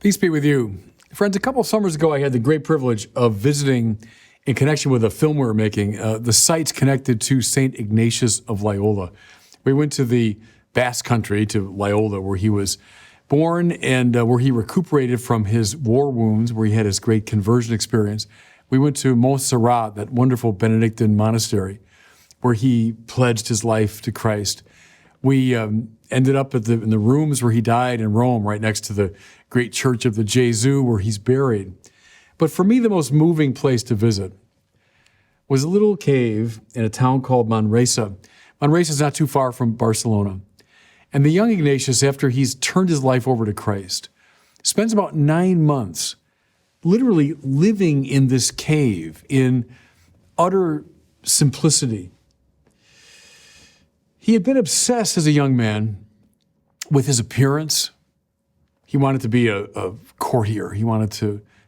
Peace be with you. Friends, a couple of summers ago, I had the great privilege of visiting in connection with a film we were making, the sites connected to St. Ignatius of Loyola. We went to the Basque Country, to Loyola, where he was born and where he recuperated from his war wounds, where he had his great conversion experience. We went to Montserrat, that wonderful Benedictine monastery, where he pledged his life to Christ. We ended up in the rooms where he died in Rome, right next to the great church of the Gesù, where he's buried. But for me, the most moving place to visit was a little cave in a town called Manresa. Manresa is not too far from Barcelona. And the young Ignatius, after he's turned his life over to Christ, spends about 9 months literally living in this cave in utter simplicity. He had been obsessed as a young man with his appearance. He wanted to be a courtier. He wanted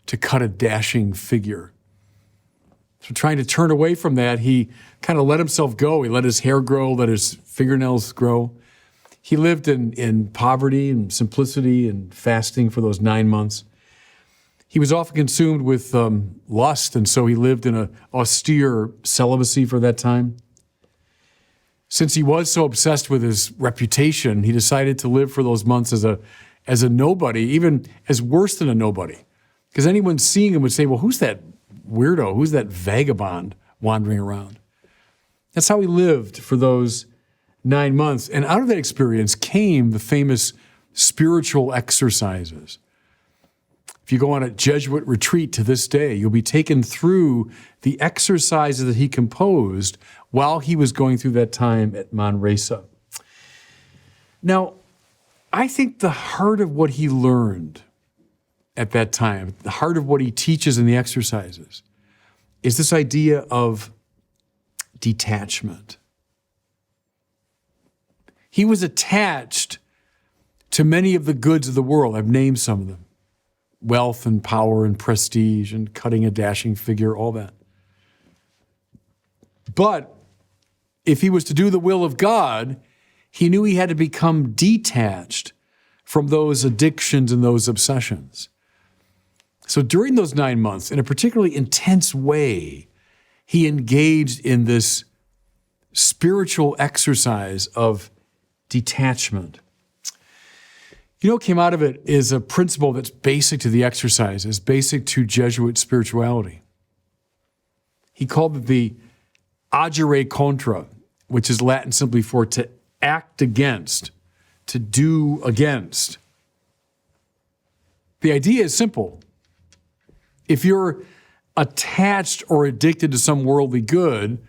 to cut a dashing figure. So trying to turn away from that, he kind of let himself go. He let his hair grow, let his fingernails grow. He lived in poverty and simplicity and fasting for those 9 months. He was often consumed with lust, and so he lived in an austere celibacy for that time. Since he was so obsessed with his reputation, he decided to live for those months as a nobody, even as worse than a nobody. Because anyone seeing him would say, well, who's that weirdo? Who's that vagabond wandering around? That's how he lived for those 9 months. And out of that experience came the famous spiritual exercises. If you go on a Jesuit retreat to this day, you'll be taken through the exercises that he composed while he was going through that time at Manresa. Now, I think the heart of what he learned at that time, the heart of what he teaches in the exercises, is this idea of detachment. He was attached to many of the goods of the world. I've named some of them. Wealth and power and prestige and cutting a dashing figure, all that. But if he was to do the will of God, he knew he had to become detached from those addictions and those obsessions. So during those 9 months, in a particularly intense way, he engaged in this spiritual exercise of detachment. You know what came out of it is a principle that's basic to the exercise, is basic to Jesuit spirituality. He called it the agere contra, which is Latin simply for to act against, to do against. The idea is simple. If you're attached or addicted to some worldly good,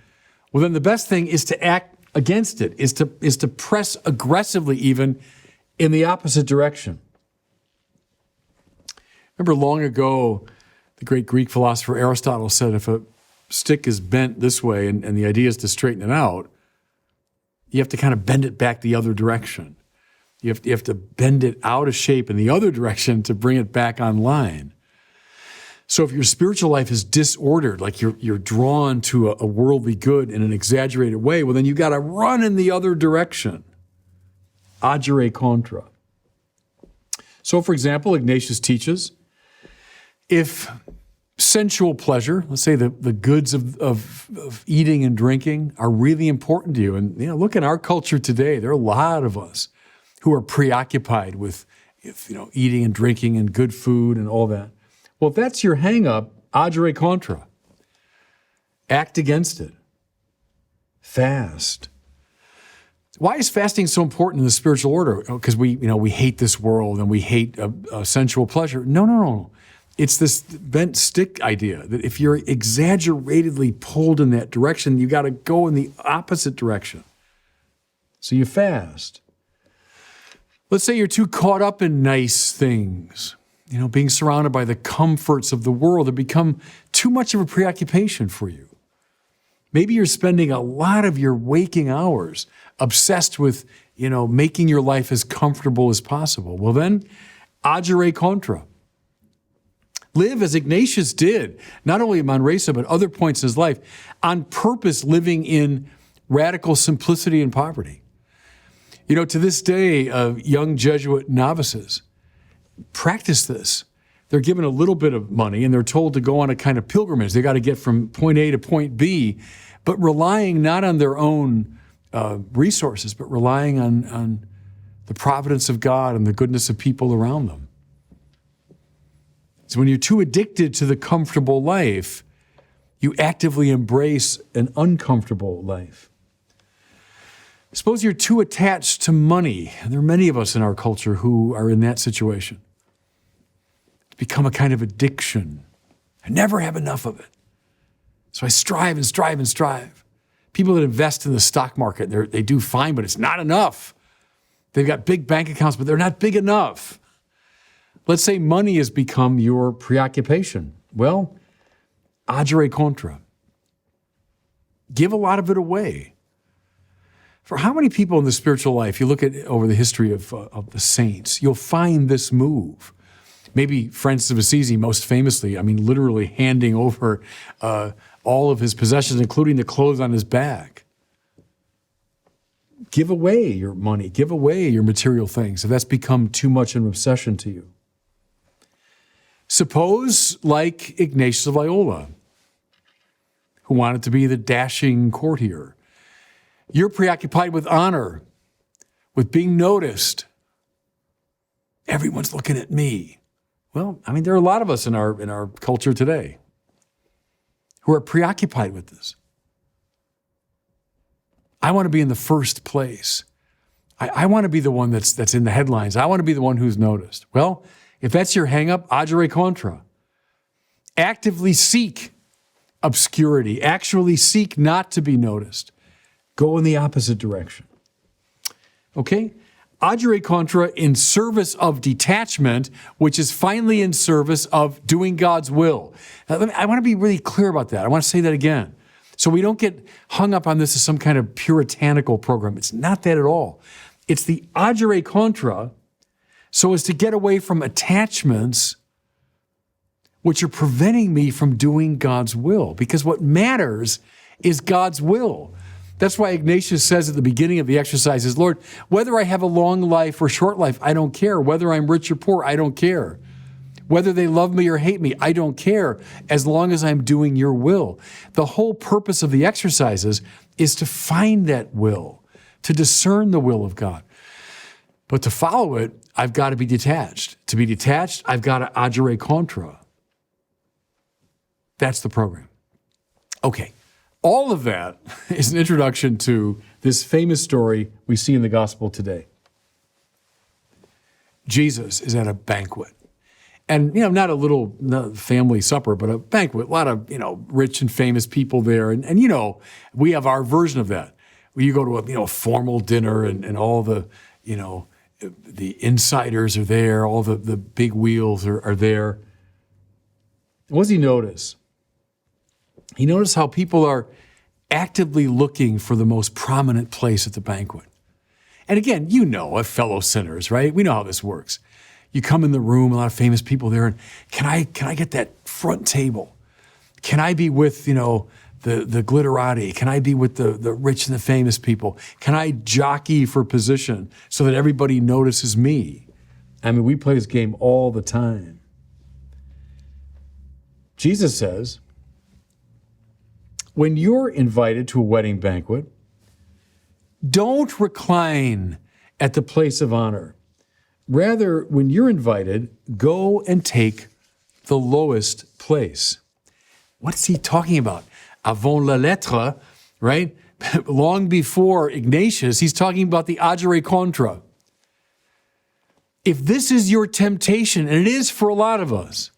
well, then the best thing is to act against it, is to press aggressively even in the opposite direction. Remember long ago, the great Greek philosopher Aristotle said if a stick is bent this way and the idea is to straighten it out, you have to kind of bend it back the other direction. You have to bend it out of shape in the other direction to bring it back on line. So if your spiritual life is disordered, like you're drawn to a worldly good in an exaggerated way, well, then you got to run in the other direction. Agera Contra. So, for example, Ignatius teaches, if sensual pleasure, let's say the goods of eating and drinking are really important to you, and look in our culture today, there are a lot of us who are preoccupied with eating and drinking and good food and all that. Well, if that's your hang-up, agere contra. Act against it. Fast. Why is fasting so important in the spiritual order? Because we hate this world and we hate sensual pleasure. No. It's this bent stick idea that if you're exaggeratedly pulled in that direction, you got to go in the opposite direction. So you fast. Let's say you're too caught up in nice things. Being surrounded by the comforts of the world have become too much of a preoccupation for you. Maybe you're spending a lot of your waking hours obsessed with, making your life as comfortable as possible. Well then, agere contra. Live as Ignatius did, not only at Manresa, but other points in his life, on purpose living in radical simplicity and poverty. To this day, young Jesuit novices practice this. They're given a little bit of money and they're told to go on a kind of pilgrimage. They got to get from point A to point B, but relying not on their own resources, but relying on the providence of God and the goodness of people around them. So when you're too addicted to the comfortable life, you actively embrace an uncomfortable life. Suppose you're too attached to money, and there are many of us in our culture who are in that situation. It's become a kind of addiction. I never have enough of it. So I strive and strive and strive. People that invest in the stock market, they do fine, but it's not enough. They've got big bank accounts, but they're not big enough. Let's say money has become your preoccupation. Well, agere contra. Give a lot of it away. For how many people in the spiritual life, you look at over the history of the saints, you'll find this move. Maybe Francis of Assisi, most famously, literally handing over all of his possessions, including the clothes on his back. Give away your money, give away your material things if that's become too much an obsession to you. Suppose, like Ignatius of Loyola, who wanted to be the dashing courtier, you're preoccupied with honor, with being noticed. Everyone's looking at me. Well, there are a lot of us in our culture today who are preoccupied with this. I want to be in the first place. I want to be the one that's in the headlines. I want to be the one who's noticed. Well, if that's your hang-up, agere contra. Actively seek obscurity. Actually seek not to be noticed. Go in the opposite direction. Okay? Agere contra in service of detachment, which is finally in service of doing God's will. Now, I want to be really clear about that. I want to say that again. So we don't get hung up on this as some kind of puritanical program. It's not that at all. It's the agere contra so as to get away from attachments which are preventing me from doing God's will. Because what matters is God's will. That's why Ignatius says at the beginning of the exercises, Lord, whether I have a long life or short life, I don't care. Whether I'm rich or poor, I don't care. Whether they love me or hate me, I don't care, as long as I'm doing your will. The whole purpose of the exercises is to find that will, to discern the will of God. But to follow it, I've got to be detached. To be detached, I've got to agere contra. That's the program. Okay. All of that is an introduction to this famous story we see in the gospel today. Jesus is at a banquet. And, not a little family supper, but a banquet. A lot of, rich and famous people there. And we have our version of that. Where you go to a formal dinner and all the, the insiders are there. All the big wheels are there. What does he notice? He noticed how people are actively looking for the most prominent place at the banquet. And again, of fellow sinners, right? We know how this works. You come in the room, a lot of famous people there, and can I get that front table? Can I be with, the glitterati? Can I be with the rich and the famous people? Can I jockey for position so that everybody notices me? We play this game all the time. Jesus says, when you're invited to a wedding banquet, don't recline at the place of honor. Rather, when you're invited, go and take the lowest place. What's he talking about? Avant la lettre, right? Long before Ignatius, he's talking about the agere contra. If this is your temptation, and it is for a lot of us,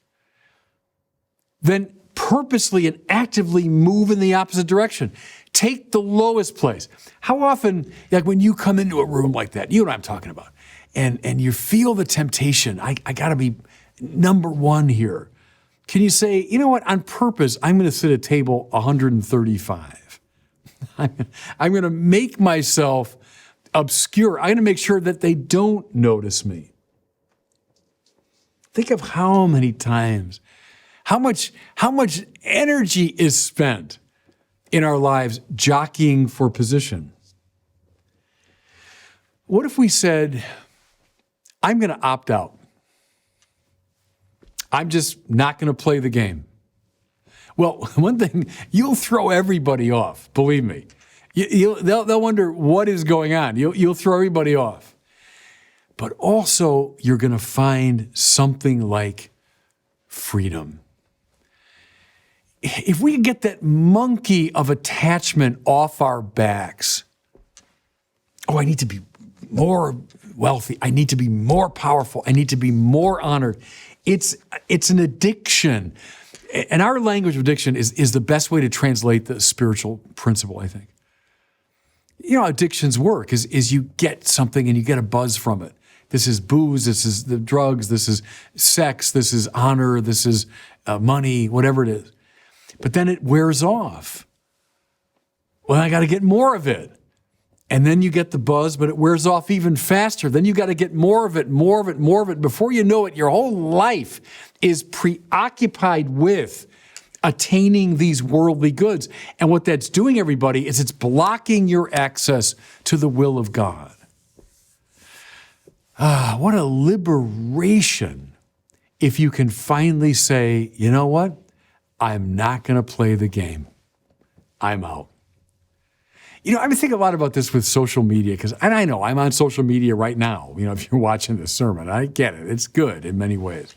then purposely and actively move in the opposite direction. Take the lowest place. How often, like when you come into a room like that, you know what I'm talking about, and you feel the temptation, I got to be number one here. Can you say, you know what, on purpose, I'm going to sit at table 135. I'm going to make myself obscure. I'm going to make sure that they don't notice me. Think of how many times, how much energy is spent in our lives jockeying for position. What if we said, I'm going to opt out. I'm just not going to play the game. Well, one thing, you'll throw everybody off, believe me. They'll wonder what is going on. You'll throw everybody off. But also, you're going to find something like freedom. If we can get that monkey of attachment off our backs, oh, I need to be more wealthy. I need to be more powerful. I need to be more honored. It's an addiction. And our language of addiction is the best way to translate the spiritual principle, I think. You know how addictions work is you get something and you get a buzz from it. This is booze, this is the drugs, this is sex, this is honor, this is money, whatever it is. But then it wears off. Well, I got to get more of it. And then you get the buzz, but it wears off even faster. Then you got to get more of it, more of it, more of it. Before you know it, your whole life is preoccupied with attaining these worldly goods. And what that's doing, everybody, is it's blocking your access to the will of God. What a liberation if you can finally say, you know what? I'm not going to play the game. I'm out. You know, I've been thinking a lot about this with social media, and I know I'm on social media right now. You know, if you're watching this sermon, I get it. It's good in many ways.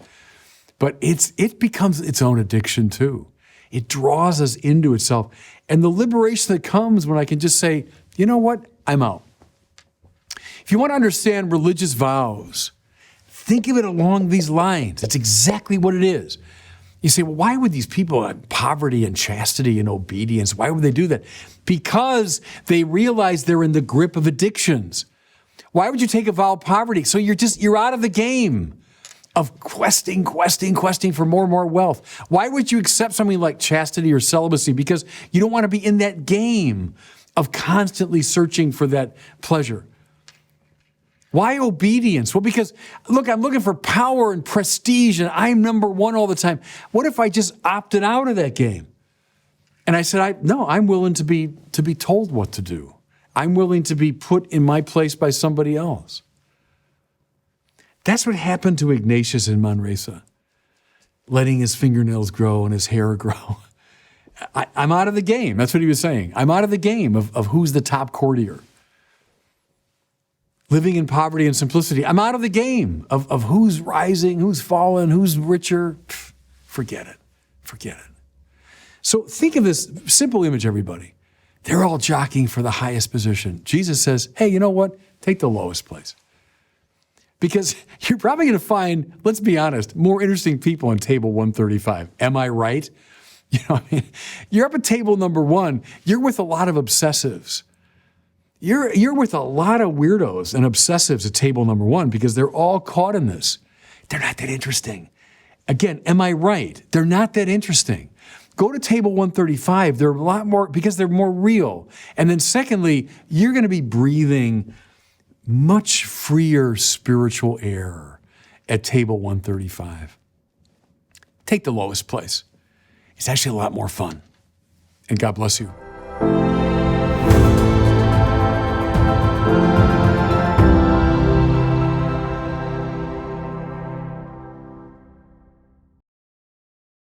But it becomes its own addiction too. It draws us into itself. And the liberation that comes when I can just say, you know what? I'm out. If you want to understand religious vows, think of it along these lines. That's exactly what it is. You say, well, why would these people have poverty and chastity and obedience? Why would they do that? Because they realize they're in the grip of addictions. Why would you take a vow of poverty? So you're out of the game of questing for more and more wealth. Why would you accept something like chastity or celibacy? Because you don't want to be in that game of constantly searching for that pleasure. Why obedience? Well, because, look, I'm looking for power and prestige, and I'm number one all the time. What if I just opted out of that game? And I said, no, I'm willing to be told what to do. I'm willing to be put in my place by somebody else. That's what happened to Ignatius in Manresa, letting his fingernails grow and his hair grow. I'm out of the game. That's what he was saying. I'm out of the game of who's the top courtier. Living in poverty and simplicity. I'm out of the game of who's rising, who's fallen, who's richer. Forget it. Forget it. So think of this simple image, everybody. They're all jockeying for the highest position. Jesus says, hey, you know what? Take the lowest place. Because you're probably going to find, let's be honest, more interesting people on table 135. Am I right? You know, you're up at table number one. You're with a lot of obsessives. You're with a lot of weirdos and obsessives at table number one because they're all caught in this. They're not that interesting. Again, am I right? They're not that interesting. Go to table 135. They're a lot more because they're more real. And then secondly, you're going to be breathing much freer spiritual air at table 135. Take the lowest place. It's actually a lot more fun. And God bless you.